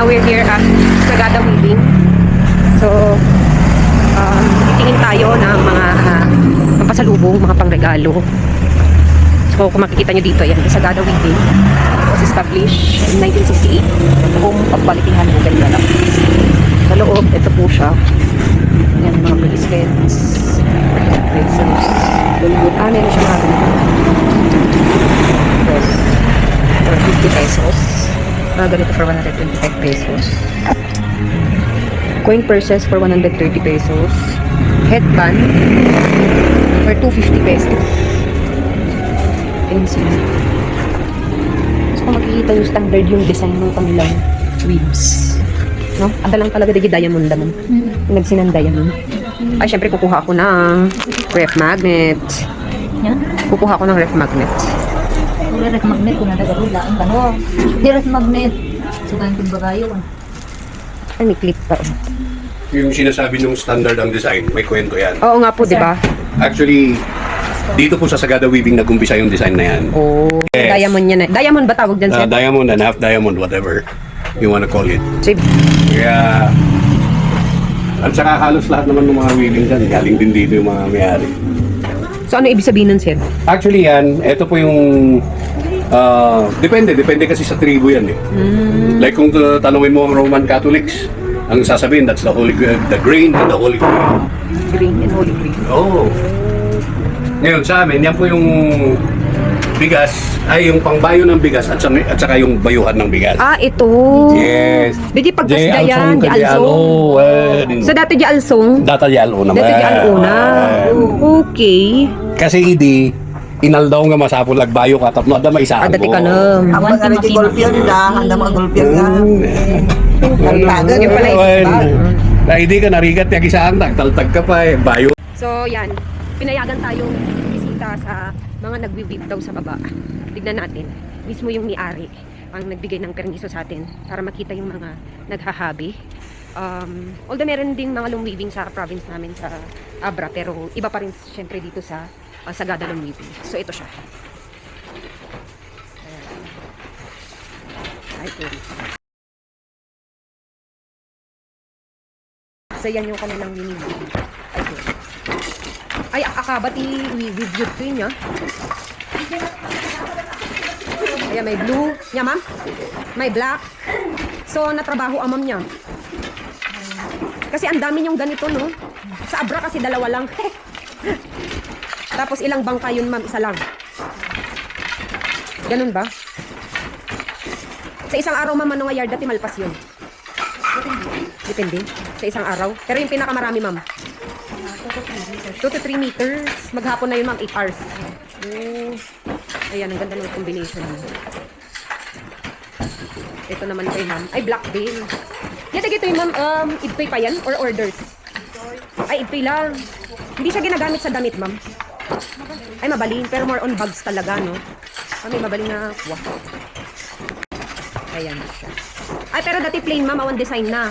Now we're here at Sagada Weaving. So, titingin tayo ng mga pampasalubong, mga pangregalo. So, kung makikita nyo dito, yan, Sagada Weaving was established in 1968. Home of Balitihan ng Gandala. Sa loob, ito po siya. Yan, mga bracelets. Bracelets. Ano siya natin? For 50 pesos. Ganito for 125 pesos. Coin purses for 130 pesos. Headband for 250 pesos. Pencil. So kung makikita yung standard yung design ng kanilang weaves. No? Anda lang talaga digi diamond naman. Nagsinan diamond. Ay, syempre kukuha ako ng ref magnet. Kukuha ako ng ref magnet. Ref magnet kung nadagarula ang kano. Di ref magnet. Sukan kong bagayo. Ay, may clip pa. Yung sinasabi nung standard ang design, may kwento yan. Oo nga po, di ba? Actually, dito po sa Sagada Weaving nag-umpisa yung design na yan. Oh, Yes. diamond yan. Diamond ba tawag dyan, sir? Diamond and half diamond, whatever you wanna call it. So, Kaya, at saka halos lahat naman ng mga weaving dyan, galing din dito yung mga may-ari. so ano ibig sabihin nun, sir? Actually yan, ito po yung, depende kasi sa tribu yan eh. Like kung tanungin mo ang Roman Catholics, ang sasabihin, that's the Holy the grain and the Holy Grail. Green and holy green. Oo. Ngayon sa amin, yan po yung bigas, ay yung pangbayo ng bigas at saka yung bayuhan ng bigas. Ah, ito. Yes. Di pagkasda yan, di alsong. So dati di alsong? Data yalo naman. Dati di aluna. Okay. Kasi hindi, inaldaw nga masapol lagbayo ka tapno ada maisaan Dati mo. ka na. Awan ka Ang golfyer na, handa mga golfyer na. Taltagan. Yung pala Na hindi ka narigat yung isaan, tagtaltag ka pa eh, bayo. So yan, pinayagan tayong bisita sa mga nagwi-weave daw sa baba. Tignan natin, mismo yung ni-ari ang nagbigay ng permiso sa atin para makita yung mga naghahabi. Although meron din mga loom weaving sa province namin sa Abra, pero iba pa rin syempre dito sa Sagada loom weaving. So ito siya. Ito. So yan yung kanilang mini-weaving. Ay, akabat i-review ko yun, ya. Ayan, may blue. Nya, ma'am? May black. So, natrabaho ang ma'am niya. Kasi ang dami yung ganito, no? Sa Abra kasi dalawa lang. Tapos ilang bangka yun, ma'am? Isa lang. Ganun ba? Sa isang araw, ma'am, ano nga yard dati malpas yun? Depende. Sa isang araw. Pero yung pinakamarami, ma'am? 2 to 3 meters. Maghapon na yun, ma'am. 8 hours. Oh. Ayan, ang ganda ng combination. Ito naman kay ma'am. Ay, black din. Yan, ito yung ma'am. Idpay pa yan? Or orders? Ay, idpay lang. Hindi siya ginagamit sa damit, ma'am. Ay, mabalin. Pero more on bags talaga, no? May mabalin na kuwa. Ayan siya. Ay, pero dati plain, ma'am. Awan design na.